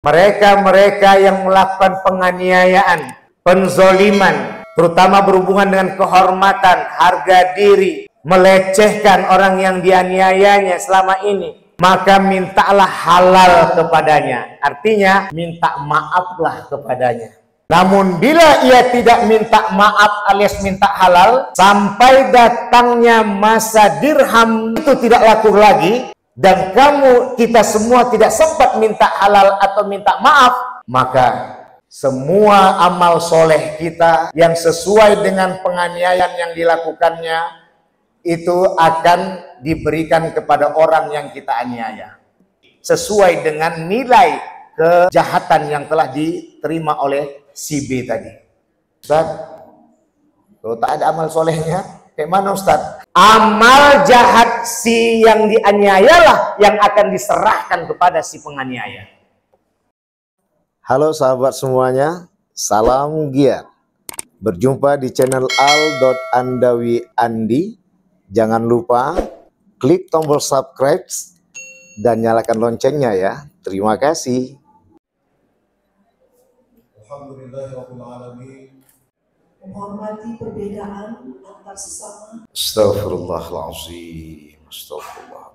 Mereka-mereka yang melakukan penganiayaan, penzoliman, terutama berhubungan dengan kehormatan, harga diri, melecehkan orang yang dianiayanya selama ini, maka mintalah halal kepadanya. Artinya, minta maaflah kepadanya. Namun bila ia tidak minta maaf alias minta halal, sampai datangnya masa dirham itu tidak laku lagi, dan kita semua tidak sempat minta halal atau minta maaf, maka semua amal soleh kita yang sesuai dengan penganiayaan yang dilakukannya itu akan diberikan kepada orang yang kita aniaya sesuai dengan nilai kejahatan yang telah diterima oleh si B tadi. Ustaz, kalau tak ada amal solehnya, kayak mana Ustaz? Amal jahat si yang dianiayalah yang akan diserahkan kepada si penganiaya. Halo sahabat semuanya, salam giat. Berjumpa di channel Al.Andawi Andi. Jangan lupa klik tombol subscribe dan nyalakan loncengnya ya. Terima kasih. Alhamdulillahirrahmanirrahim. Menghormati perbedaan antar sesama. Astaghfirullahaladzim. Astagfirullah.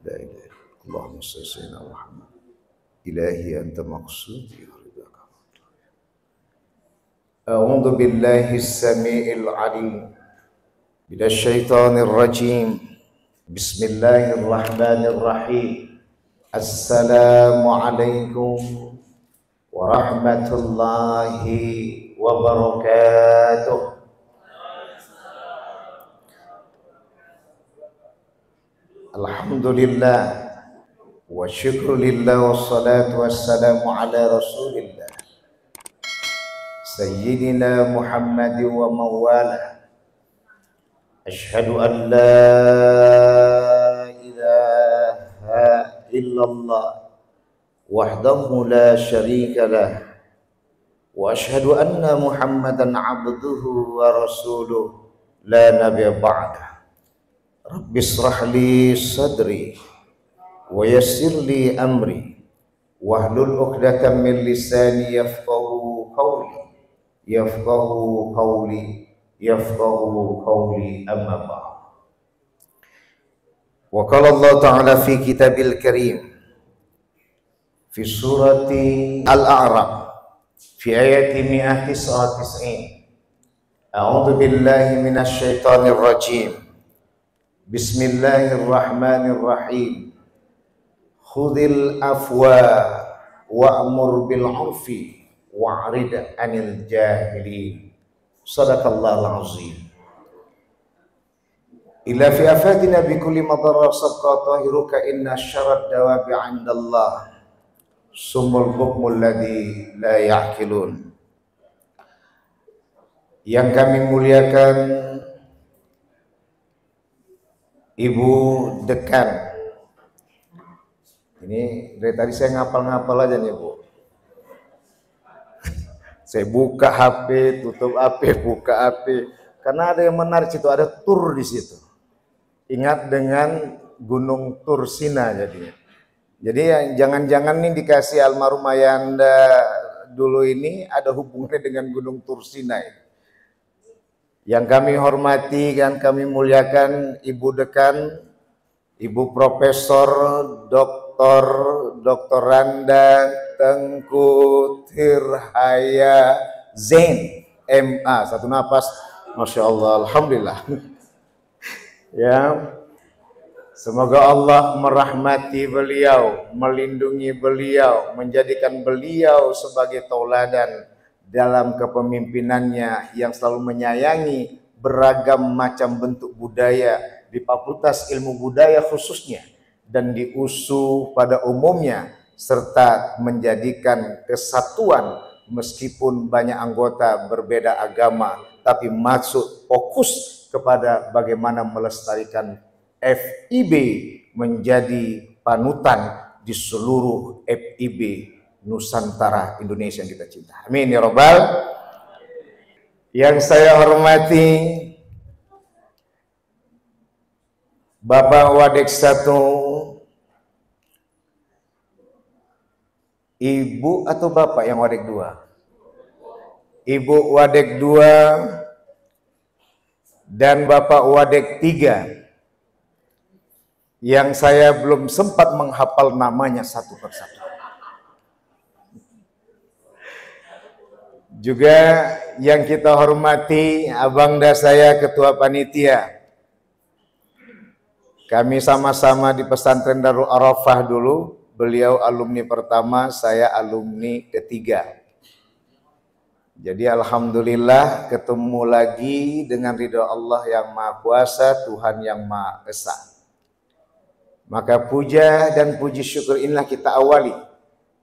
La ilaha illallah. Allahumma shalli ala Muhammad. Ilahi anta maqsudi ridaka. A'udzu billahi as-sami'il 'alim minasy syaithanir rajim. Bismillahirrahmanirrahim. Assalamualaikum warahmatullahi wabarakatuh. Alhamdulillah wa syukrulillah wassalatu wassalamu ala rasulillah Sayyidina Muhammad wa mawala. Ashhadu an la ilaha illallah wahdahu la syarika lah wa ashhadu anna Muhammadan abduhu wa rasuluh la nabiyya ba'dah. Rabbi israh li sadri wa yassir li amri wahlul 'uqdatam min lisani yafqahu qawli amma ba'd. Wa qala Allah ta'ala fi kitabil karim fi surati Al-A'raf fi ayati 199. A'udzu billahi minasy syaithanir rajim. Bismillahirrahmanirrahim. Khudhil afwa wa'mur bil 'urfi wa'rid 'anil jahilin. Shadaqallahul azim. Ila fi afatina bi kulli madarra sabqa tahiruka inna syarrad dawabi 'indallah sumul bukmul ladzi la ya'qilun. Yang kami muliakan Ibu Dekan. Ini dari tadi saya ngapal-ngapal aja nih Bu. Saya buka HP, tutup HP, buka HP. Karena ada yang menarik situ, ada tur di situ. Ingat dengan Gunung Tursina jadinya. Jadi jangan-jangan nih dikasih almarhum Ayanda dulu ini ada hubungannya dengan Gunung Tursina ini. Yang kami hormati dan kami muliakan Ibu Dekan, Ibu Profesor Dr. Randa Tengku Tirhaya Zain MA. Satu napas, Masya Allah, Alhamdulillah. Ya, semoga Allah merahmati beliau, melindungi beliau, menjadikan beliau sebagai tauladan dalam kepemimpinannya yang selalu menyayangi beragam macam bentuk budaya di Fakultas Ilmu Budaya khususnya dan di USU pada umumnya, serta menjadikan kesatuan meskipun banyak anggota berbeda agama, tapi maksud fokus kepada bagaimana melestarikan FIB menjadi panutan di seluruh FIB Nusantara Indonesia yang kita cinta. Amin ya Rabbal. Yang saya hormati Bapak Wadek 1 Ibu atau bapak yang wadek 2? Ibu wadek 2 dan bapak wadek 3. Yang saya belum sempat menghafal namanya satu persatu. Juga yang kita hormati abangda saya ketua panitia. Kami sama-sama di pesantren Darul Arafah dulu. Beliau alumni pertama, saya alumni ketiga. Jadi alhamdulillah ketemu lagi dengan ridha Allah yang Maha Kuasa, Tuhan yang Maha Esa. Maka puja dan puji syukur inilah kita awali.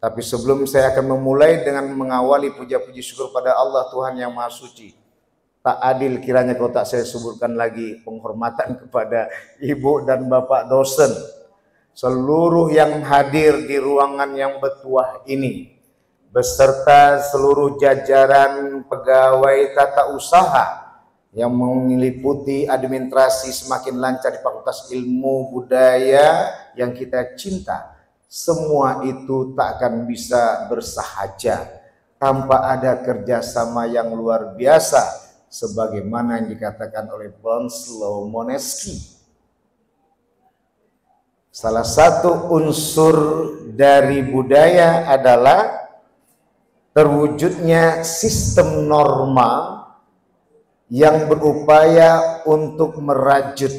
Tapi sebelum saya akan memulai dengan mengawali puja-puji syukur pada Allah Tuhan yang Maha Suci. Tak adil kiranya kalau tak saya sebutkan lagi penghormatan kepada ibu dan bapak dosen. Seluruh yang hadir di ruangan yang bertuah ini. Beserta seluruh jajaran pegawai tata usaha yang meliputi administrasi semakin lancar di Fakultas Ilmu Budaya yang kita cinta. Semua itu tak akan bisa bersahaja tanpa ada kerjasama yang luar biasa sebagaimana yang dikatakan oleh Bronislaw Moneski. Salah satu unsur dari budaya adalah terwujudnya sistem norma yang berupaya untuk merajut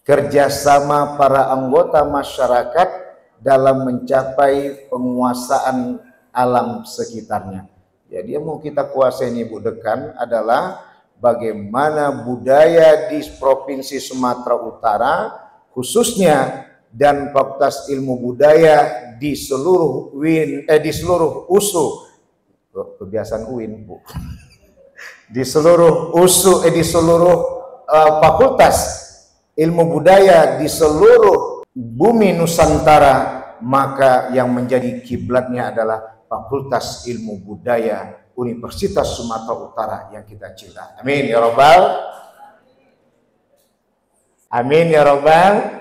kerjasama para anggota masyarakat dalam mencapai penguasaan alam sekitarnya. Jadi yang mau kita kuasai ini Bu Dekan adalah bagaimana budaya di Provinsi Sumatera Utara khususnya dan Fakultas Ilmu Budaya di seluruh di seluruh USU, kebiasaan UIN Bu, di seluruh USU di seluruh Fakultas Ilmu Budaya di seluruh bumi Nusantara, maka yang menjadi kiblatnya adalah Fakultas Ilmu Budaya Universitas Sumatera Utara yang kita cinta. Amin ya Rabbal. Amin ya Rabbal.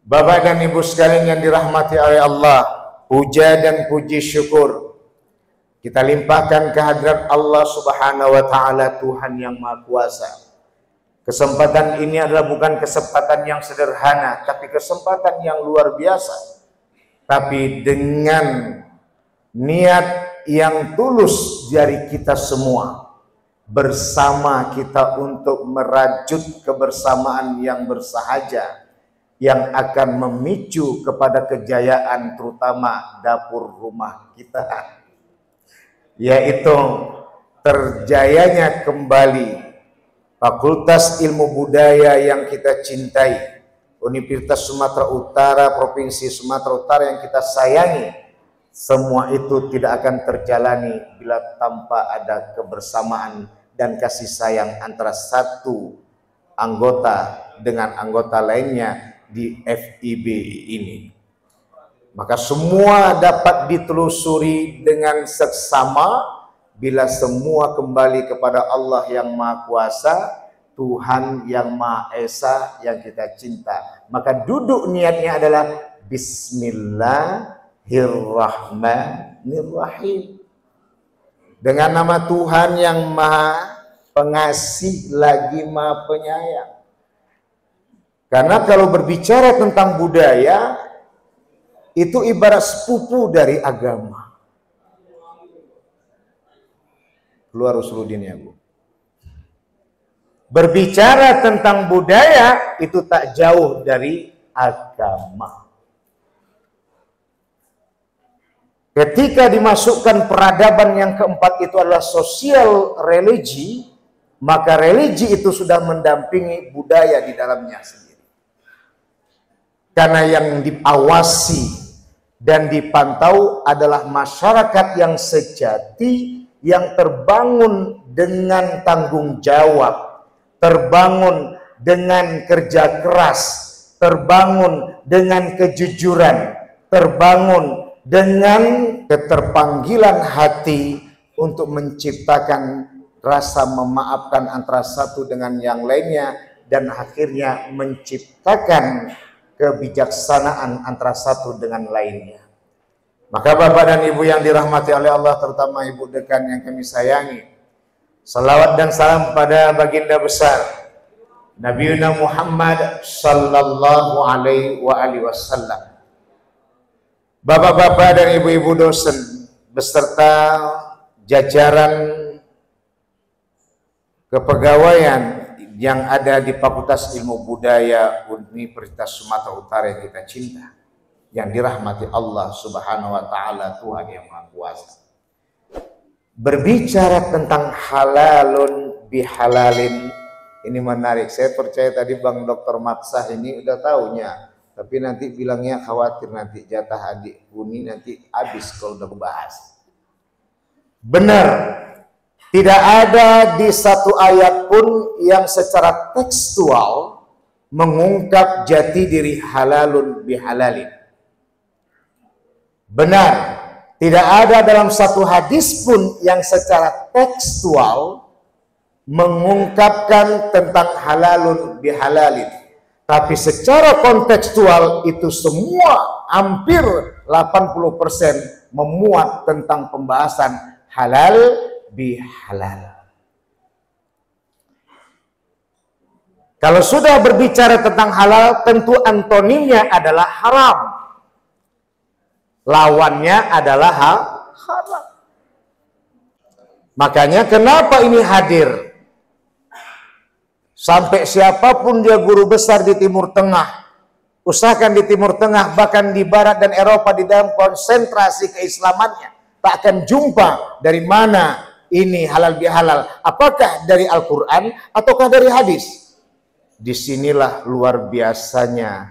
Bapak dan Ibu sekalian yang dirahmati oleh Allah, puja dan puji syukur kita limpahkan kehadirat Allah Subhanahu wa taala, Tuhan yang Maha Kuasa. Kesempatan ini adalah bukan kesempatan yang sederhana, tapi kesempatan yang luar biasa. Tapi dengan niat yang tulus dari kita semua, bersama kita untuk merajut kebersamaan yang bersahaja, yang akan memicu kepada kejayaan terutama dapur rumah kita, yaitu terjayanya kembali Fakultas Ilmu Budaya yang kita cintai, Universitas Sumatera Utara, Provinsi Sumatera Utara yang kita sayangi. Semua itu tidak akan terjalani bila tanpa ada kebersamaan dan kasih sayang antara satu anggota dengan anggota lainnya di FIB ini. Maka semua dapat ditelusuri dengan seksama bila semua kembali kepada Allah yang Maha Kuasa, Tuhan yang Maha Esa yang kita cinta. Maka duduk niatnya adalah Bismillahirrahmanirrahim. Dengan nama Tuhan yang Maha Pengasih lagi Maha Penyayang. Karena kalau berbicara tentang budaya, itu ibarat sepupu dari agama. Keluar Usuluddin ya Bu. Berbicara tentang budaya itu tak jauh dari agama. Ketika dimasukkan peradaban yang keempat itu adalah sosial religi, maka religi itu sudah mendampingi budaya di dalamnya sendiri. Karena yang diawasi dan dipantau adalah masyarakat yang sejati, yang terbangun dengan tanggung jawab, terbangun dengan kerja keras, terbangun dengan kejujuran, terbangun dengan keterpanggilan hati untuk menciptakan rasa memaafkan antara satu dengan yang lainnya, dan akhirnya menciptakan kebijaksanaan antara satu dengan lainnya. Maka Bapak dan Ibu yang dirahmati oleh Allah, terutama Ibu Dekan yang kami sayangi, salawat dan salam pada baginda besar Nabi Muhammad sallallahu alaihi wasallam. Bapak-bapak dan ibu-ibu dosen beserta jajaran kepegawaian yang ada di Fakultas Ilmu Budaya Universitas Sumatera Utara yang kita cinta, yang dirahmati Allah Subhanahu wa taala, Tuhan yang Maha Kuasa. Berbicara tentang halalun bihalalin ini menarik. Saya percaya tadi Bang Dr. Maksah ini udah tahunya, tapi nanti bilangnya khawatir nanti jatah adik Uni nanti habis kalau udah bahas. Benar, tidak ada di satu ayat pun yang secara tekstual mengungkap jati diri halalun bihalalin. Benar, tidak ada dalam satu hadis pun yang secara tekstual mengungkapkan tentang halalun bihalalin. Tapi secara kontekstual itu semua hampir 80% memuat tentang pembahasan halal bihalal. Kalau sudah berbicara tentang halal, tentu antonimnya adalah haram. Lawannya adalah haram. Makanya kenapa ini hadir? Sampai siapapun dia guru besar di Timur Tengah, usahakan di Timur Tengah, bahkan di Barat dan Eropa, di dalam konsentrasi keislamannya, tak akan jumpa dari mana ini halal bihalal. Apakah dari Al-Quran ataukah dari hadis? Disinilah luar biasanya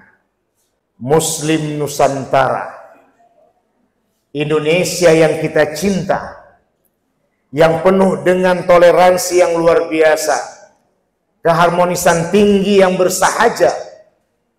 Muslim Nusantara, Indonesia yang kita cinta, yang penuh dengan toleransi yang luar biasa, keharmonisan tinggi yang bersahaja,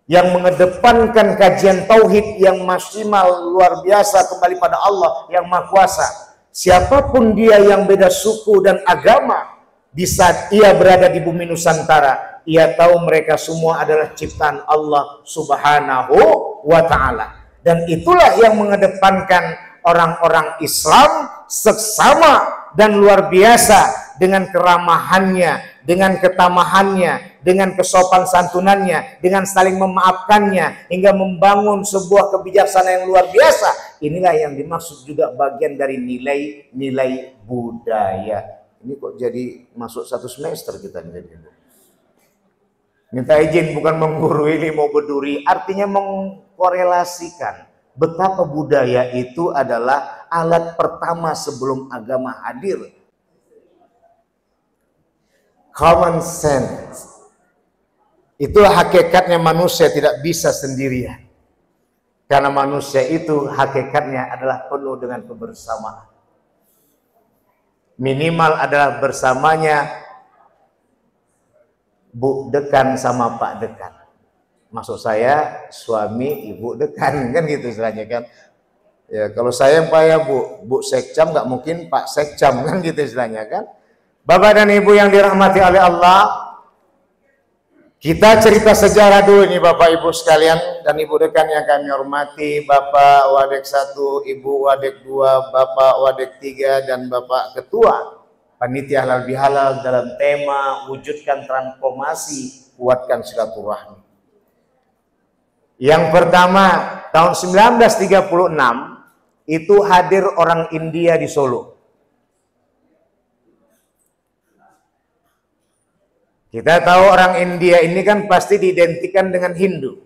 yang mengedepankan kajian tauhid yang maksimal luar biasa kembali pada Allah yang Maha Kuasa. Siapapun dia yang beda suku dan agama, di saat ia berada di bumi Nusantara, ia tahu mereka semua adalah ciptaan Allah Subhanahu wa ta'ala. Dan itulah yang mengedepankan orang-orang Islam seksama dan luar biasa, dengan keramahannya, dengan ketamahannya, dengan kesopan santunannya, dengan saling memaafkannya, hingga membangun sebuah kebijaksanaan yang luar biasa. Inilah yang dimaksud juga bagian dari nilai-nilai budaya. Ini kok jadi masuk satu semester kita nih. Minta izin bukan menggurui, ini mau berduri, artinya mengkorelasikan betapa budaya itu adalah alat pertama sebelum agama hadir. Common sense. Itulah hakikatnya manusia tidak bisa sendirian. Karena manusia itu hakikatnya adalah penuh dengan kebersamaan. Minimal adalah bersamanya Bu Dekan sama Pak Dekan. Maksud saya suami ibu Dekan, kan gitu istilahnya kan. Ya, kalau saya yang payah Bu Sekcam, nggak mungkin Pak Sekcam, kan gitu istilahnya kan. Bapak dan Ibu yang dirahmati oleh Allah, kita cerita sejarah dulu nih Bapak Ibu sekalian dan Ibu Dekan yang kami hormati, Bapak Wadek 1, Ibu Wadek 2, Bapak Wadek 3, dan Bapak Ketua Panitia Halal Bihalal dalam tema wujudkan transformasi, kuatkan silaturahmi. Yang pertama, tahun 1936 itu hadir orang India di Solo. Kita tahu orang India ini kan pasti diidentikan dengan Hindu.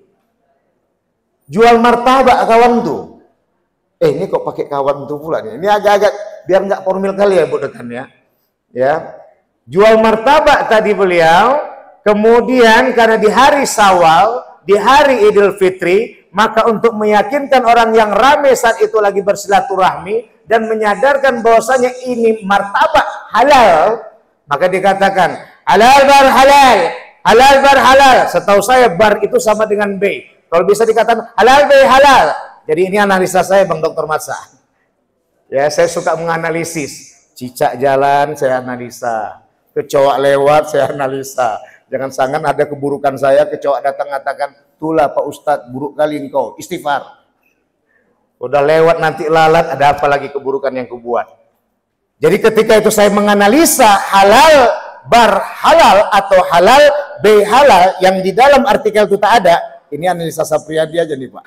Jual martabak kawan tuh. Ini kok pakai kawan tuh pula nih. Ini agak-agak biar nggak formal kali ya Bu Dekan ya. Ya. Jual martabak tadi beliau, kemudian karena di hari Syawal, di hari Idul Fitri, maka untuk meyakinkan orang yang ramai saat itu lagi bersilaturahmi dan menyadarkan bahwasanya ini martabak halal, maka dikatakan halal bar halal, halal bar halal. Setahu saya bar itu sama dengan B. Kalau bisa dikatakan halal B halal. Jadi ini analisa saya Bang Dr. Matsa. Ya, saya suka menganalisis. Cicak jalan saya analisa, kecoak lewat saya analisa, Jangan sangan ada keburukan saya, kecoak datang mengatakan, "Tulah Pak Ustadz, buruk kali engkau, istighfar." Udah lewat nanti lalat, ada apa lagi keburukan yang kubuat. Jadi ketika itu saya menganalisa halal bar halal atau halal B halal yang di dalam artikel itu tak ada. Ini analisa Sapriyadi aja nih Pak.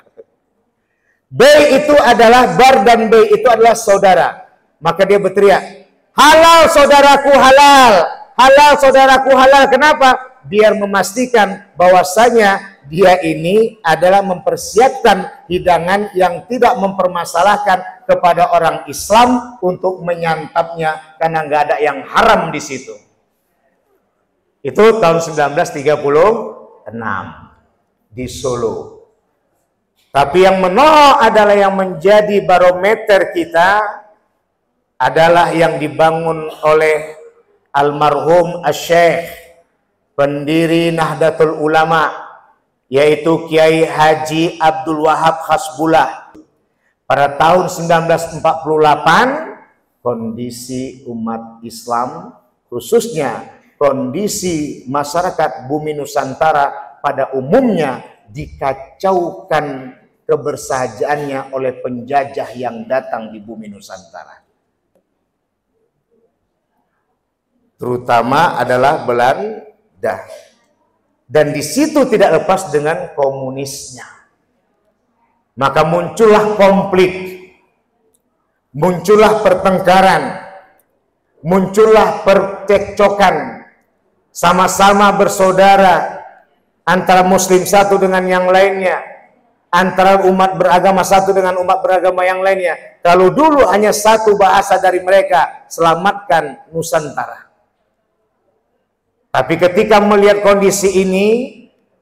B itu adalah bar dan B itu adalah saudara. Maka dia berteriak, halal saudaraku halal, halal saudaraku halal. Kenapa? Biar memastikan bahwasanya dia ini adalah mempersiapkan hidangan yang tidak mempermasalahkan kepada orang Islam untuk menyantapnya karena nggak ada yang haram di situ. Itu tahun 1936 di Solo. Tapi yang menolak adalah yang menjadi barometer kita adalah yang dibangun oleh almarhum Asy-Syaikh pendiri Nahdlatul Ulama, yaitu Kiai Haji Abdul Wahab Hasbullah. Pada tahun 1948 kondisi umat Islam, khususnya kondisi masyarakat bumi Nusantara pada umumnya dikacaukan kebersahajaannya oleh penjajah yang datang di bumi Nusantara. Terutama adalah Belanda. Dan di situ tidak lepas dengan komunisnya. Maka muncullah konflik, muncullah pertengkaran, muncullah percekcokan, sama-sama bersaudara antara muslim satu dengan yang lainnya, antara umat beragama satu dengan umat beragama yang lainnya. Kalau dulu hanya satu bahasa dari mereka, selamatkan Nusantara. Tapi ketika melihat kondisi ini,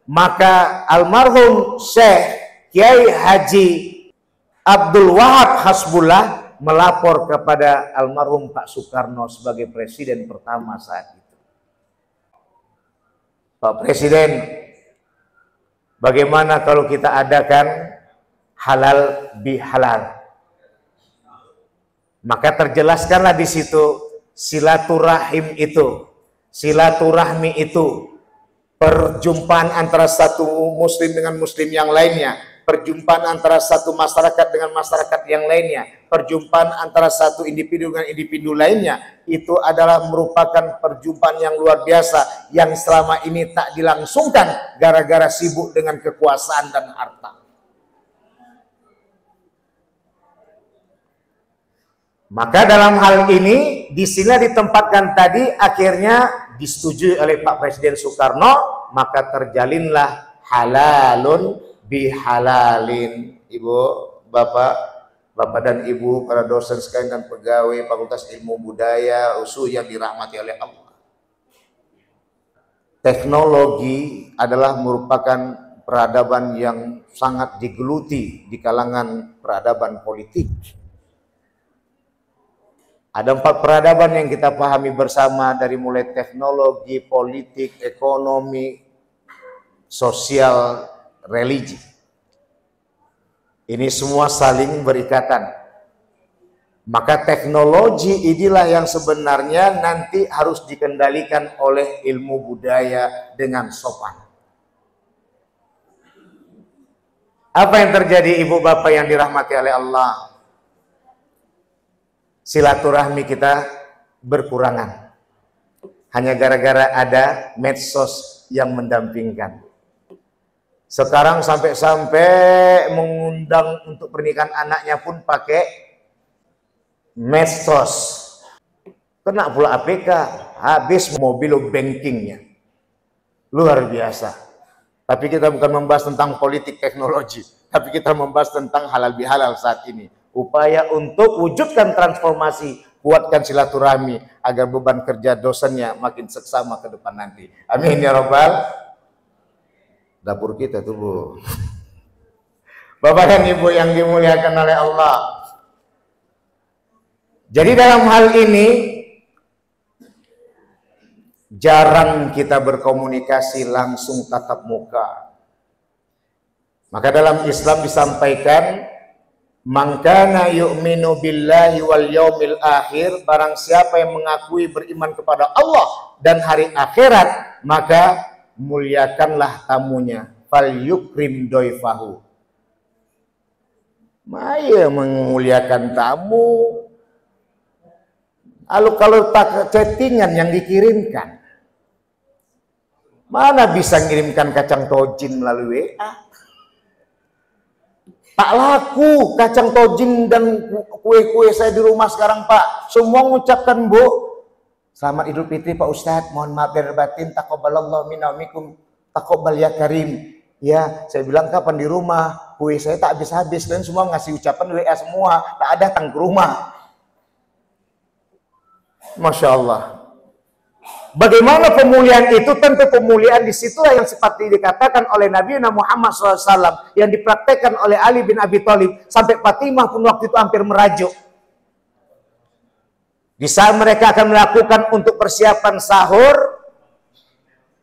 maka almarhum Syekh Kiai Haji Abdul Wahab Hasbullah melapor kepada almarhum Pak Soekarno sebagai presiden pertama saat itu. Pak Presiden, bagaimana kalau kita adakan halal bihalal? Maka terjelaskanlah di situ silaturahim itu, silaturahmi itu, perjumpaan antara satu muslim dengan muslim yang lainnya, perjumpaan antara satu masyarakat dengan masyarakat yang lainnya, perjumpaan antara satu individu dengan individu lainnya, itu adalah merupakan perjumpaan yang luar biasa yang selama ini tak dilangsungkan gara-gara sibuk dengan kekuasaan dan harta. Maka dalam hal ini di sini ditempatkan tadi akhirnya disetujui oleh Pak Presiden Soekarno, maka terjalinlah halalun bihalalin. Ibu, Bapak dan Ibu, para dosen sekalian dan pegawai Fakultas Ilmu Budaya USU yang dirahmati oleh Allah. Teknologi adalah merupakan peradaban yang sangat digeluti di kalangan peradaban politik. Ada 4 peradaban yang kita pahami bersama, dari mulai teknologi, politik, ekonomi, sosial, religi. Ini semua saling berikatan. Maka teknologi inilah yang sebenarnya nanti harus dikendalikan oleh ilmu budaya dengan sopan. Apa yang terjadi Ibu Bapak yang dirahmati oleh Allah? Silaturahmi kita berkurangan hanya gara-gara ada medsos yang mendampingkan. Sekarang sampai-sampai mengundang untuk pernikahan anaknya pun pakai medsos. Kena pula APK, habis mobil bankingnya. Luar biasa. Tapi kita bukan membahas tentang politik teknologi, tapi kita membahas tentang halal bihalal saat ini. Upaya untuk wujudkan transformasi, kuatkan silaturahmi agar beban kerja dosennya makin seksama ke depan nanti. Amin ya Rabbal. Dapur kita tuh Bu. Bapak dan Ibu yang dimuliakan oleh Allah. Jadi dalam hal ini jarang kita berkomunikasi langsung tatap muka. Maka dalam Islam disampaikan, man kana yu'minu billahi wal yaumil akhir, barang siapa yang mengakui beriman kepada Allah dan hari akhirat, maka muliakanlah tamunya. Fal yukrim doifahu. Maya memuliakan tamu. Lalu kalau tak chattingan yang dikirimkan, mana bisa ngirimkan kacang tojin melalui WA? Tak laku kacang tojin dan kue-kue saya di rumah sekarang, Pak. Semua mengucapkan, Bu, selamat Idul Fitri Pak Ustadz, mohon maaf lahir batin, taqabbalallahu minna wa minkum, taqabbal ya karim. Ya, saya bilang kapan di rumah, kue saya tak habis-habis, kalian semua ngasih ucapan WA semua, tak datang ke rumah. Masya Allah. Bagaimana pemuliaan itu? Tentu pemuliaan disitulah yang seperti dikatakan oleh Nabi Muhammad SAW, yang dipraktekkan oleh Ali bin Abi Thalib, sampai Fatimah pun waktu itu hampir merajuk. Di saat mereka akan melakukan untuk persiapan sahur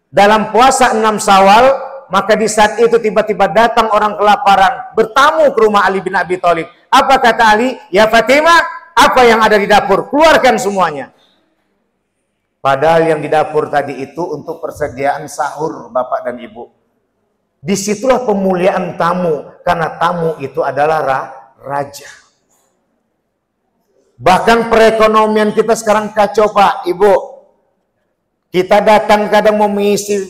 dalam puasa 6 Syawal, maka di saat itu tiba-tiba datang orang kelaparan bertamu ke rumah Ali bin Abi Thalib. Apa kata Ali? Ya Fatimah, apa yang ada di dapur? Keluarkan semuanya. Padahal yang di dapur tadi itu untuk persediaan sahur Bapak dan Ibu. Disitulah pemuliaan tamu, karena tamu itu adalah raja. Bahkan perekonomian kita sekarang kacau, Pak, Ibu. Kita datang kadang mau mengisi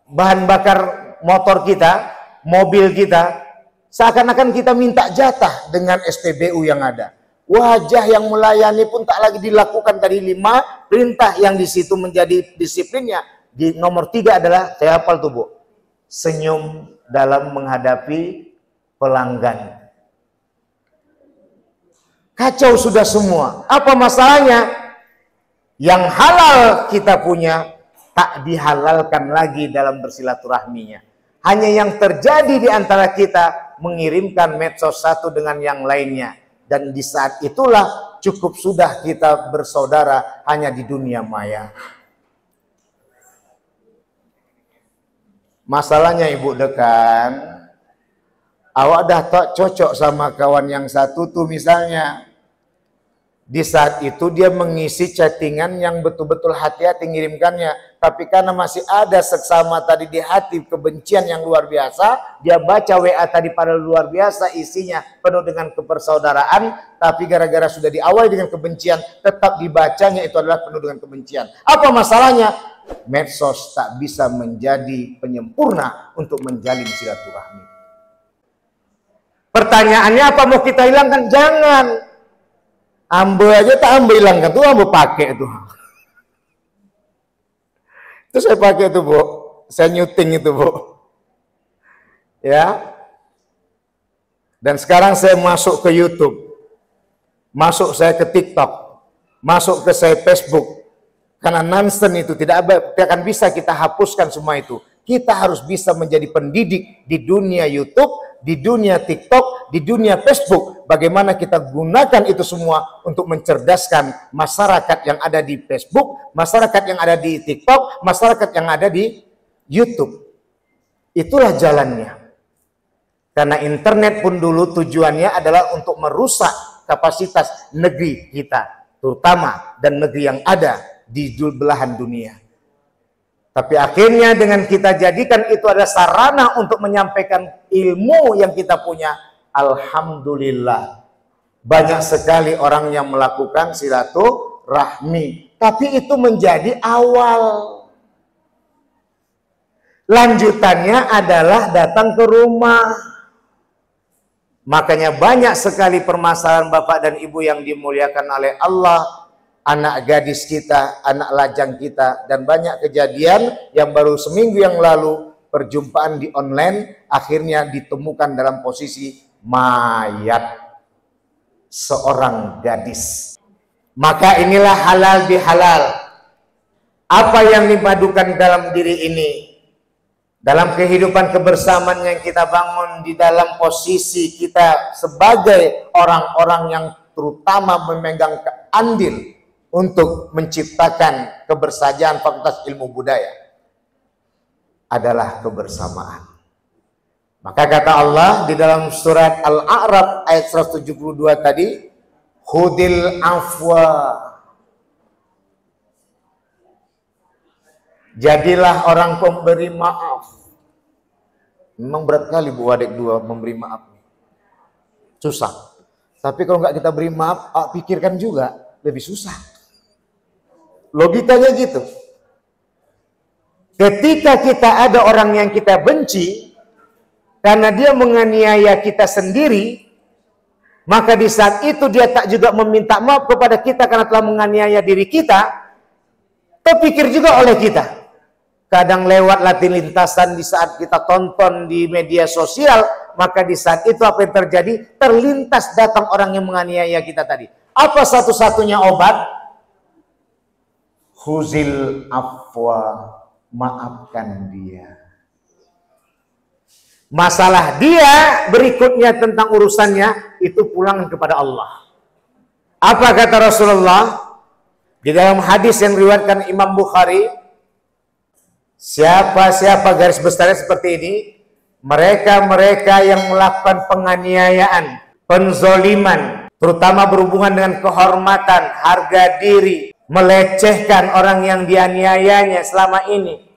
bahan bakar motor kita, mobil kita, seakan-akan kita minta jatah dengan SPBU yang ada. Wajah yang melayani pun tak lagi dilakukan. Dari 5 perintah yang di situ menjadi disiplinnya. Di nomor 3 adalah, saya hafal tuh Bu, senyum dalam menghadapi pelanggan. Kacau sudah semua. Apa masalahnya? Yang halal kita punya tak dihalalkan lagi dalam bersilaturahminya. Hanya yang terjadi di antara kita mengirimkan medsos satu dengan yang lainnya. Dan di saat itulah cukup sudah kita bersaudara hanya di dunia maya. Masalahnya Ibu Dekan, awak dah tak cocok sama kawan yang satu tuh misalnya. Di saat itu dia mengisi chattingan yang betul-betul hati-hati ngirimkannya. Tapi karena masih ada seksama tadi di hati, kebencian yang luar biasa, dia baca WA tadi pada luar biasa, isinya penuh dengan kepersaudaraan. Tapi gara-gara sudah diawali dengan kebencian, tetap dibacanya itu adalah penuh dengan kebencian. Apa masalahnya? Medsos tak bisa menjadi penyempurna untuk menjalin silaturahmi. Pertanyaannya, apa mau kita hilangkan? Jangan. Ambo aja tak ambo hilangkan tuh, ambo pakai tuh. Itu saya pakai tuh Bu, saya nyuting itu Bu. Ya. Dan sekarang saya masuk ke YouTube, masuk saya ke TikTok, masuk ke saya Facebook. Karena nonsen itu tidak akan bisa kita hapuskan semua itu. Kita harus bisa menjadi pendidik di dunia YouTube, di dunia TikTok, di dunia Facebook. Bagaimana kita gunakan itu semua untuk mencerdaskan masyarakat yang ada di Facebook, masyarakat yang ada di TikTok, masyarakat yang ada di YouTube. Itulah jalannya. Karena internet pun dulu tujuannya adalah untuk merusak kapasitas negeri kita, terutama dan negeri yang ada di belahan dunia. Tapi akhirnya dengan kita jadikan itu ada sarana untuk menyampaikan ilmu yang kita punya, alhamdulillah banyak sekali orang yang melakukan silaturahmi. Tapi itu menjadi awal. Lanjutannya adalah datang ke rumah. Makanya banyak sekali permasalahan Bapak dan Ibu yang dimuliakan oleh Allah. Anak gadis kita, anak lajang kita, dan banyak kejadian yang baru seminggu yang lalu perjumpaan di online akhirnya ditemukan dalam posisi mayat seorang gadis. Maka inilah halal bihalal. Apa yang dipadukan dalam diri ini, dalam kehidupan kebersamaan yang kita bangun, di dalam posisi kita sebagai orang-orang yang terutama memegang andil untuk menciptakan kebersajaan Fakultas Ilmu Budaya adalah kebersamaan. Maka kata Allah di dalam surat Al-A'raf ayat 172 tadi, khudil afwa Jadilah orang pemberi maaf. Memang berat kali Bu adik dua memberi maaf. Susah. Tapi kalau nggak kita beri maaf, pikirkan juga lebih susah. Logikanya gitu. Ketika kita ada orang yang kita benci, karena dia menganiaya kita sendiri, maka di saat itu dia tak juga meminta maaf kepada kita karena telah menganiaya diri kita, terpikir juga oleh kita. Kadang lewat latih lintasan di saat kita tonton di media sosial, maka di saat itu apa yang terjadi? Terlintas datang orang yang menganiaya kita tadi. Apa satu-satunya obat? Khuzil afwa, maafkan dia. Masalah dia berikutnya tentang urusannya itu pulang kepada Allah. Apa kata Rasulullah di dalam hadis yang diriwayatkan Imam Bukhari? Siapa garis besarnya seperti ini, mereka yang melakukan penganiayaan, penzoliman, terutama berhubungan dengan kehormatan, harga diri, melecehkan orang yang dianiayanya selama ini,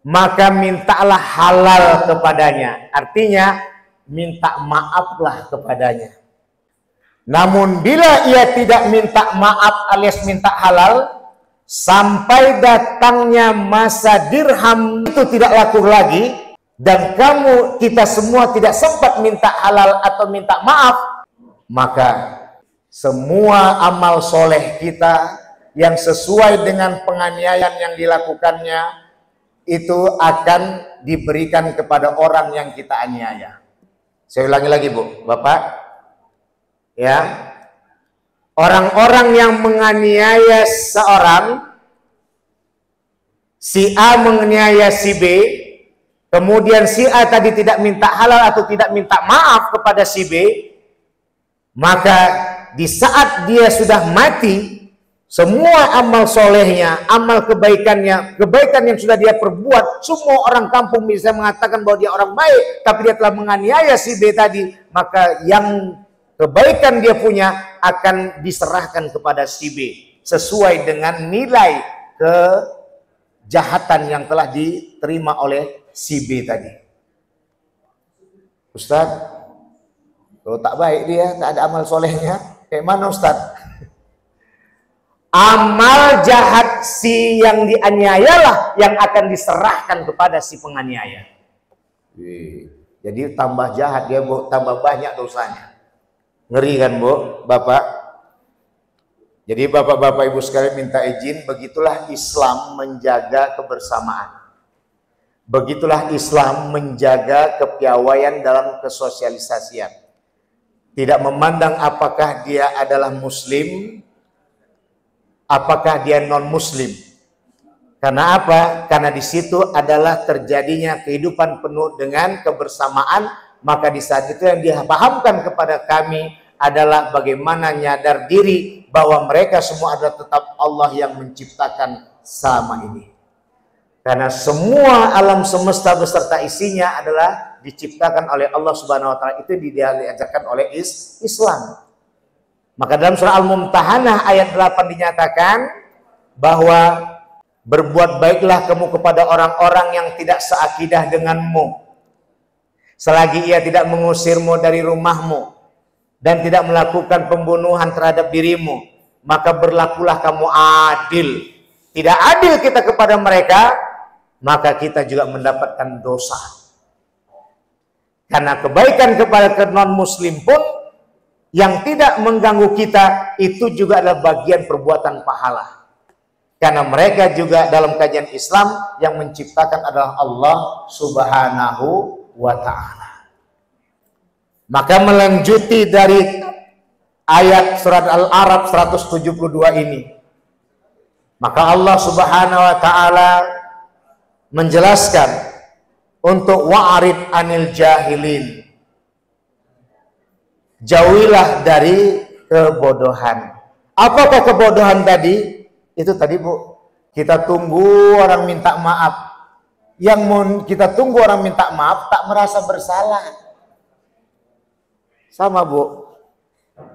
maka mintalah halal kepadanya. Artinya minta maaflah kepadanya. Namun bila ia tidak minta maaf alias minta halal, sampai datangnya masa dirham itu tidak laku lagi, dan kita semua tidak sempat minta halal atau minta maaf, maka semua amal soleh kita yang sesuai dengan penganiayaan yang dilakukannya itu akan diberikan kepada orang yang kita aniaya. Saya ulangi lagi Bu, Bapak, ya. Orang-orang yang menganiaya seorang, si A menganiaya si B, kemudian si A tadi tidak minta halal atau tidak minta maaf kepada si B, maka di saat dia sudah mati, semua amal solehnya, amal kebaikannya, kebaikan yang sudah dia perbuat, semua orang kampung bisa mengatakan bahwa dia orang baik, tapi dia telah menganiaya si B tadi, maka yang kebaikan dia punya akan diserahkan kepada si B sesuai dengan nilai kejahatan yang telah diterima oleh si B tadi. Ustaz, kalau tak baik dia, tak ada amal solehnya, kayak mana Ustaz? Amal jahat si yang dianiayalah yang akan diserahkan kepada si penganiaya. Jadi tambah jahat dia, Bu, tambah banyak dosanya. Ngeri kan Bu, Bapak? Jadi Bapak-Bapak Ibu sekalian minta izin, begitulah Islam menjaga kebersamaan. Begitulah Islam menjaga kepiawaian dalam kesosialisasian. Tidak memandang apakah dia adalah muslim, apakah dia non-muslim. Karena apa? Karena di situ adalah terjadinya kehidupan penuh dengan kebersamaan. Maka di saat itu yang dipahamkan kepada kami adalah bagaimana nyadar diri bahwa mereka semua adalah tetap Allah yang menciptakan selama ini. Karena semua alam semesta beserta isinya adalah diciptakan oleh Allah Subhanahu wa taala, itu diajarkan oleh Islam. Maka dalam surah Al-Mumtahanah ayat 8 dinyatakan bahwa berbuat baiklah kamu kepada orang-orang yang tidak seakidah denganmu, selagi ia tidak mengusirmu dari rumahmu dan tidak melakukan pembunuhan terhadap dirimu, maka berlakulah kamu adil. Tidak adil kita kepada mereka, maka kita juga mendapatkan dosa. Karena kebaikan kepada non-muslim pun yang tidak mengganggu kita, itu juga adalah bagian perbuatan pahala. Karena mereka juga dalam kajian Islam yang menciptakan adalah Allah Subhanahu wa ta'ala. Maka melanjuti dari ayat surat Al-A'raf 172 ini, maka Allah Subhanahu wa ta'ala menjelaskan untuk wa'arid anil jahilin, jauhilah dari kebodohan. Apakah kebodohan tadi? Itu tadi Bu, kita tunggu orang minta maaf. Yang mau kita tunggu orang minta maaf tak merasa bersalah. Sama Bu,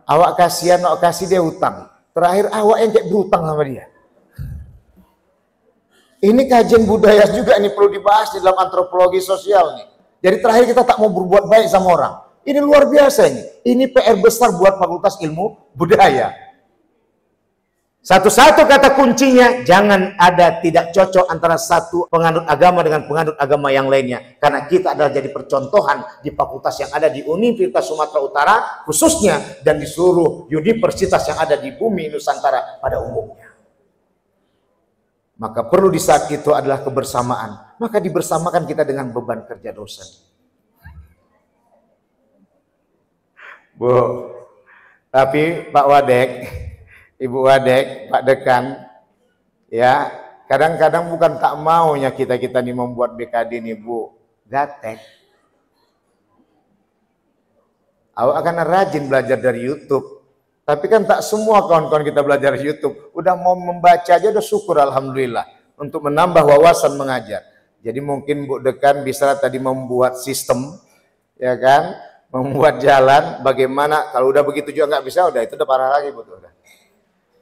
awak kasihan, awak kasih dia hutang, terakhir awak yang kayak berhutang sama dia. Ini kajian budaya juga ini perlu dibahas di dalam antropologi sosial nih. Jadi terakhir kita tak mau berbuat baik sama orang. Ini luar biasa ini. Ini PR besar buat Fakultas Ilmu Budaya. Satu-satu kata kuncinya, jangan ada tidak cocok antara satu penganut agama dengan penganut agama yang lainnya. Karena kita adalah jadi percontohan di fakultas yang ada di Universitas Sumatera Utara khususnya dan di seluruh universitas yang ada di bumi Nusantara pada umumnya. Maka perlu di saat itu adalah kebersamaan. Maka dibersamakan kita dengan beban kerja dosen. Bu, tapi Pak Wadek, Ibu Wadek, Pak Dekan, ya kadang-kadang bukan tak maunya kita nih membuat BKD nih Bu, gatek. Awak akan rajin belajar dari YouTube, tapi kan tak semua kawan-kawan kita belajar dari YouTube. Udah mau membaca aja udah syukur alhamdulillah untuk menambah wawasan mengajar. Jadi mungkin Bu Dekan bisa tadi membuat sistem, ya kan, membuat jalan. Bagaimana kalau udah begitu juga nggak bisa, udah itu udah parah lagi Bu.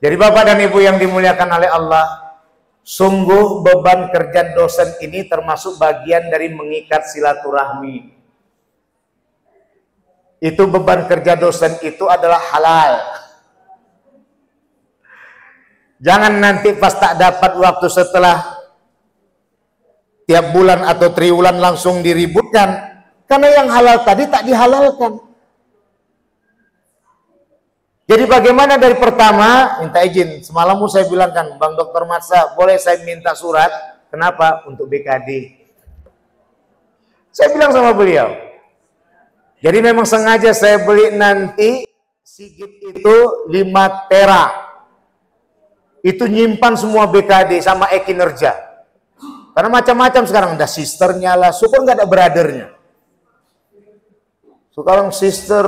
Jadi Bapak dan Ibu yang dimuliakan oleh Allah, sungguh beban kerja dosen ini termasuk bagian dari mengikat silaturahmi. Itu beban kerja dosen itu adalah halal. Jangan nanti pas tak dapat waktu setelah tiap bulan atau triwulan langsung diributkan. Karena yang halal tadi tak dihalalkan. Jadi bagaimana dari pertama, minta izin. Semalam saya bilangkan, Bang Dr. Matsa, boleh saya minta surat? Kenapa? Untuk BKD. Saya bilang sama beliau. Jadi memang sengaja saya beli nanti, Sigit itu 5 tera. Itu nyimpan semua BKD sama e-kinerja. Karena macam-macam sekarang, ada sisternya lah, syukur nggak ada brothernya. Sekarang sister,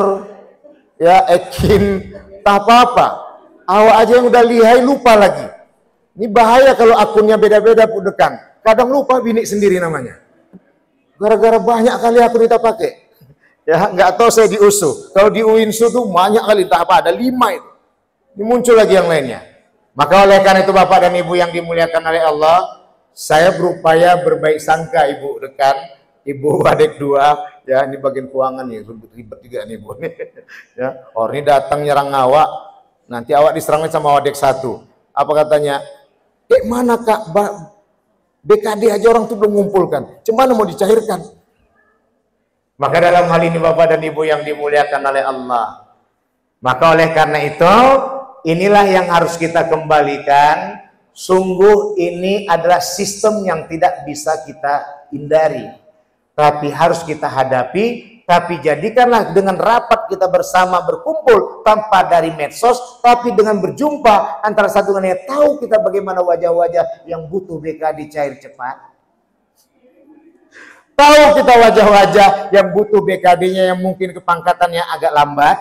ya ekin, tak apa-apa. Awak aja yang udah lihai lupa lagi. Ini bahaya kalau akunnya beda-beda Bu Dekan. Kadang lupa bini sendiri namanya. Gara-gara banyak kali akun kita pakai. Ya nggak tahu saya diusuh. Kalau di Uinsu tuh banyak kali, entah apa, ada 5 itu. Ini muncul lagi yang lainnya. Maka oleh karena itu Bapak dan Ibu yang dimuliakan oleh Allah, saya berupaya berbaik sangka Ibu Dekan, Ibu Wadek 2, ya ini bagian keuangan nih, ribet juga nih Bu. Ya, orang ini datang nyerang awak, nanti awak diserangnya sama Wadek 1. Apa katanya? Mana Kak, BKD aja orang tuh belum ngumpulkan, cuman mau dicairkan. Maka dalam hal ini Bapak dan Ibu yang dimuliakan oleh Allah, maka oleh karena itu inilah yang harus kita kembalikan. Sungguh ini adalah sistem yang tidak bisa kita hindari, tapi harus kita hadapi. Tapi jadikanlah dengan rapat kita bersama berkumpul tanpa dari medsos, tapi dengan berjumpa antara satu dengan yang tahu kita bagaimana wajah-wajah yang butuh BKD cair cepat. Tahu kita wajah-wajah yang butuh BKD-nya yang mungkin kepangkatannya agak lambat.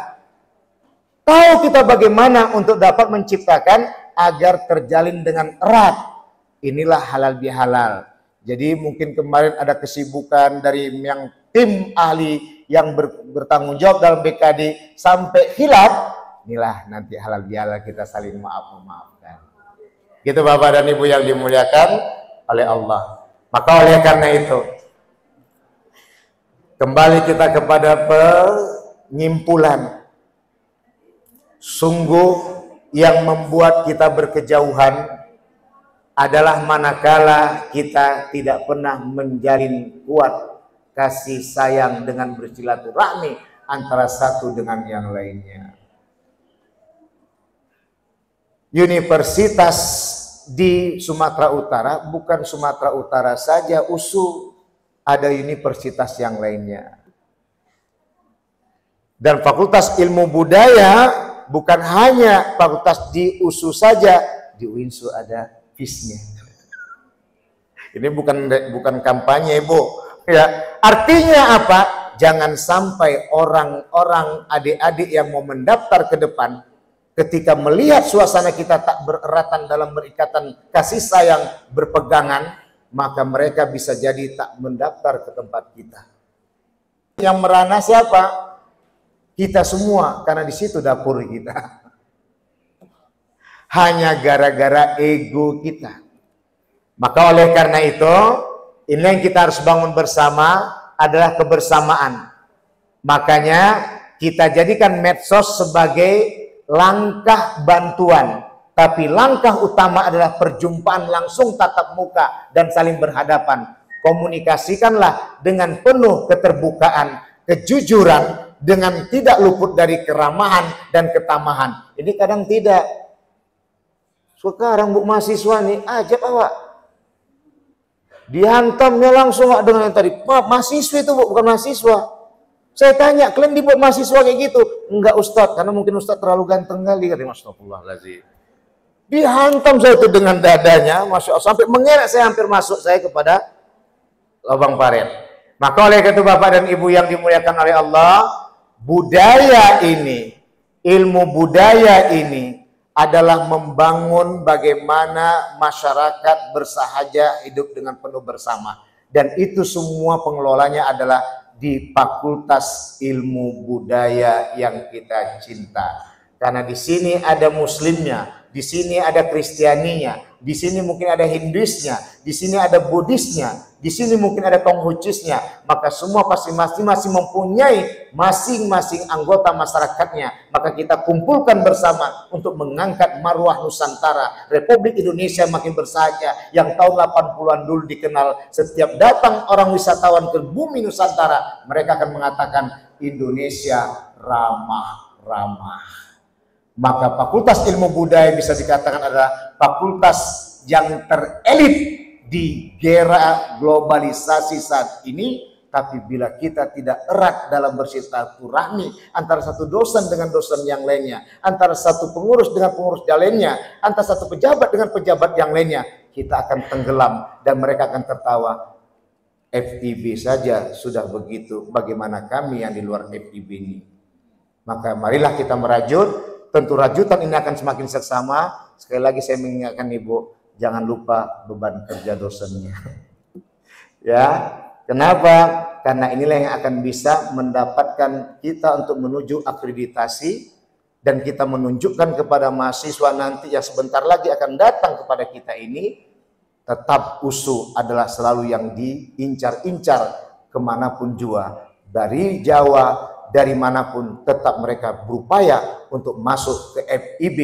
Tahu kita bagaimana untuk dapat menciptakan agar terjalin dengan erat. Inilah halal bihalal. Jadi mungkin kemarin ada kesibukan dari yang tim ahli yang bertanggung jawab dalam BKD sampai hilaf. Inilah nanti halal bihalal kita saling maaf-memaafkan. Gitu Bapak dan Ibu yang dimuliakan oleh Allah. Maka oleh karena itu, kembali kita kepada penyimpulan. Sungguh yang membuat kita berkejauhan adalah manakala kita tidak pernah menjalin kuat kasih sayang dengan bersilaturahmi antara satu dengan yang lainnya. Universitas di Sumatera Utara, bukan Sumatera Utara saja, USU, ada universitas yang lainnya. Dan Fakultas Ilmu Budaya bukan hanya fakultas di USU saja, di UINSU ada FISnya. Ini bukan kampanye, Bu. Ya, artinya apa? Jangan sampai orang-orang adik-adik yang mau mendaftar ke depan, ketika melihat suasana kita tak bereratan dalam berikatan kasih sayang berpegangan, maka mereka bisa jadi tak mendaftar ke tempat kita. Yang merana siapa? Kita semua, karena di situ dapur kita. Hanya gara-gara ego kita. Maka oleh karena itu, ini yang kita harus bangun bersama adalah kebersamaan. Makanya kita jadikan medsos sebagai langkah bantuan. Tapi langkah utama adalah perjumpaan langsung tatap muka dan saling berhadapan. Komunikasikanlah dengan penuh keterbukaan, kejujuran, dengan tidak luput dari keramahan dan ketamahan. Ini kadang tidak. Sekarang bu mahasiswa nih, ajab awak. Dihantamnya langsung dengan yang tadi. Maaf, mahasiswa itu bu, bukan mahasiswa. Saya tanya, kalian dibuat mahasiswa kayak gitu? Enggak Ustadz, karena mungkin Ustadz terlalu ganteng kali. Kata Astagfirullahaladzim. Dihantam saya itu dengan dadanya, Masya Allah, sampai mengerek saya hampir masuk saya kepada lubang paret. Maka oleh itu Bapak dan Ibu yang dimuliakan oleh Allah, budaya ini, ilmu budaya ini adalah membangun bagaimana masyarakat bersahaja hidup dengan penuh bersama. Dan itu semua pengelolanya adalah di Fakultas Ilmu Budaya yang kita cinta. Karena di sini ada Muslimnya, di sini ada Kristianinya, di sini mungkin ada Hinduisnya, di sini ada Buddhisnya, di sini mungkin ada Konghucusnya. Maka semua pasti masing-masing mempunyai masing-masing anggota masyarakatnya. Maka kita kumpulkan bersama untuk mengangkat marwah Nusantara. Republik Indonesia makin bersahaja. Yang tahun 80-an dulu dikenal, setiap datang orang wisatawan ke bumi Nusantara, mereka akan mengatakan Indonesia ramah-ramah. Maka Fakultas Ilmu Budaya bisa dikatakan adalah fakultas yang terelit di era globalisasi saat ini. Tapi bila kita tidak erat dalam bersilaturahmi antara satu dosen dengan dosen yang lainnya, antara satu pengurus dengan pengurus yang lainnya, antara satu pejabat dengan pejabat yang lainnya, kita akan tenggelam dan mereka akan tertawa. FIB saja sudah begitu, bagaimana kami yang di luar FIB ini? Maka marilah kita merajut. Tentu rajutan ini akan semakin seksama. Sekali lagi saya mengingatkan Ibu, jangan lupa beban kerja dosennya. Ya, kenapa? Karena inilah yang akan bisa mendapatkan kita untuk menuju akreditasi dan kita menunjukkan kepada mahasiswa nanti yang sebentar lagi akan datang kepada kita ini, tetap USU adalah selalu yang diincar-incar kemanapun jua. Dari Jawa, dari manapun, tetap mereka berupaya untuk masuk ke FIB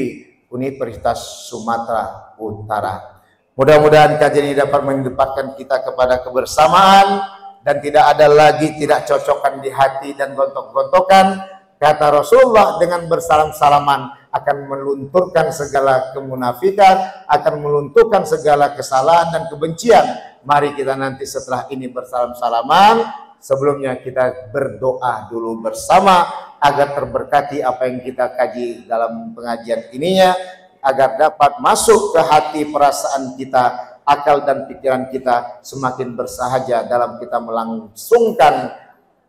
Universitas Sumatera Utara. Mudah-mudahan kajian ini dapat menempatkan kita kepada kebersamaan dan tidak ada lagi tidak cocokan di hati dan gontok-gontokan. Kata Rasulullah, dengan bersalam-salaman akan melunturkan segala kemunafikan, akan melunturkan segala kesalahan dan kebencian. Mari kita nanti setelah ini bersalam-salaman. Sebelumnya kita berdoa dulu bersama agar terberkati apa yang kita kaji dalam pengajian ininya, agar dapat masuk ke hati perasaan kita, akal dan pikiran kita semakin bersahaja dalam kita melangsungkan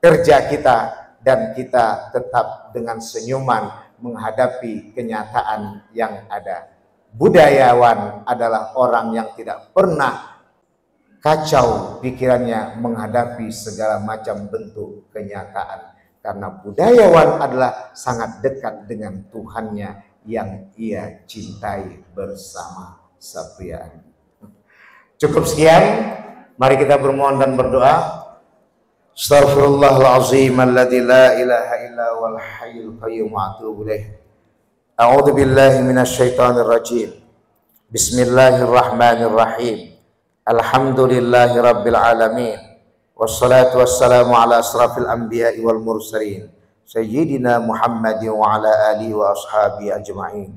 kerja kita, dan kita tetap dengan senyuman menghadapi kenyataan yang ada. Budayawan adalah orang yang tidak pernah kacau pikirannya menghadapi segala macam bentuk kenyataan. Karena budayawan adalah sangat dekat dengan Tuhannya yang ia cintai bersama Saprian. Cukup sekian, mari kita bermohon dan berdoa. Astaghfirullahalazim alladzi la ilaha illa wal hayyul qayyum wa atubu ilaih. A'udzu billahi minasyaitonir rajim. Bismillahirrahmanirrahim. Alhamdulillahi rabbil alamin. Wassalatu wassalamu ala asrafil anbiya'i wal mursalin sayyidina Muhammadin wa ala alihi wa ashabihi ajma'in.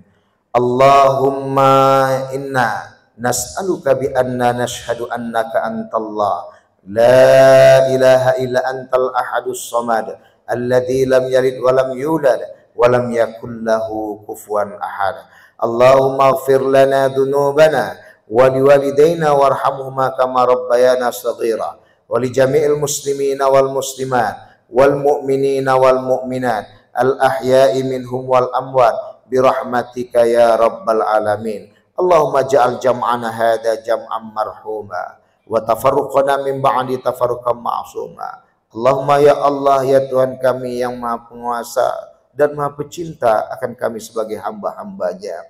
Allahumma inna nas'aluka bi anna nashhadu annaka antallah la ilaha illa antal ahadus samad alladzi lam yalid wa lam yulad wa lam yakul lahu kufuwan ahad. Allahumma ighfir lana dhunubana wa liwalidayna warhamhuma kama rabbayana shaghira wa li jami'il muslimina wal muslimat wal mu'minina wal mu'minat al ahya'i minhum wal amwat bi rahmatika ya rabbal alamin. Allahumma ja'al jam'ana hadha jam'an marhuma wa tafarruqana min ba'di tafarruqan ma'suma. Allahumma ya Allah, ya Tuhan kami yang Maha Penguasa dan Maha Pecinta akan kami sebagai hamba-hambanya.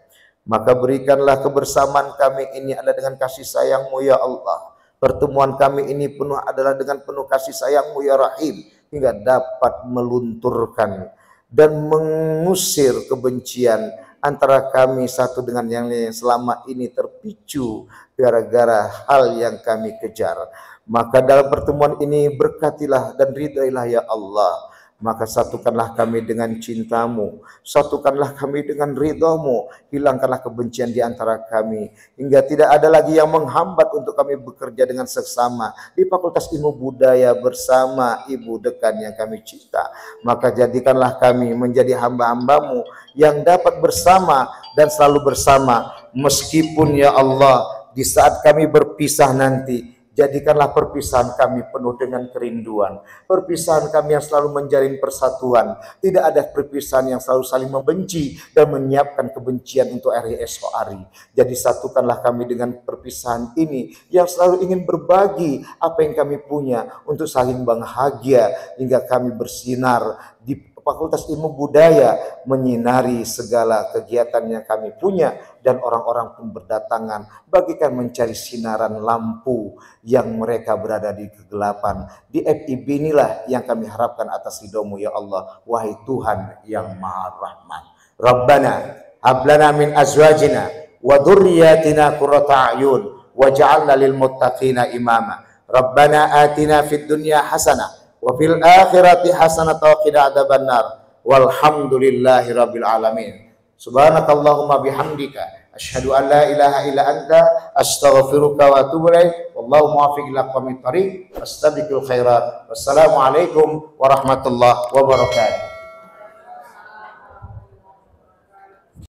Maka berikanlah kebersamaan kami ini adalah dengan kasih sayang-Mu ya Allah. Pertemuan kami ini penuh adalah dengan penuh kasih sayang-Mu ya Rahim, hingga dapat melunturkan dan mengusir kebencian antara kami satu dengan yang lain selama ini terpicu gara-gara hal yang kami kejar. Maka dalam pertemuan ini berkatilah dan ridailah ya Allah. Maka satukanlah kami dengan cinta-Mu, satukanlah kami dengan ridha-Mu, hilangkanlah kebencian di antara kami, hingga tidak ada lagi yang menghambat untuk kami bekerja dengan seksama di Fakultas Ilmu Budaya bersama Ibu Dekan yang kami cinta. Maka jadikanlah kami menjadi hamba-hamba-Mu yang dapat bersama dan selalu bersama, meskipun ya Allah di saat kami berpisah nanti, jadikanlah perpisahan kami penuh dengan kerinduan. Perpisahan kami yang selalu menjalin persatuan. Tidak ada perpisahan yang selalu saling membenci dan menyiapkan kebencian untuk hari esok hari. Jadi satukanlah kami dengan perpisahan ini yang selalu ingin berbagi apa yang kami punya untuk saling bahagia hingga kami bersinar di Fakultas Ilmu Budaya, menyinari segala kegiatan yang kami punya, dan orang-orang pun berdatangan bagikan mencari sinaran lampu yang mereka berada di kegelapan. Di FIB inilah yang kami harapkan atas ridho-Mu ya Allah, wahai Tuhan yang Maha Rahman. Rabbana hablana min azwajina wa dzurriyyatina qurrata a'yun waj'alna lil muttaqina imama. Rabbana atina fid dunya hasanah wa fil akhirati hasanatan wa qina adzabannar. Walhamdulillahi rabbil alamin. Subhanakallahumma bihamdika asyhadu an la ilaha illa anta astaghfiruka wa atubu ilaik. Wallahu muwaffiq ila aqwamit thoriq. Astabiqul khairat. Wassalamu alaikum warahmatullahi wabarakatuh.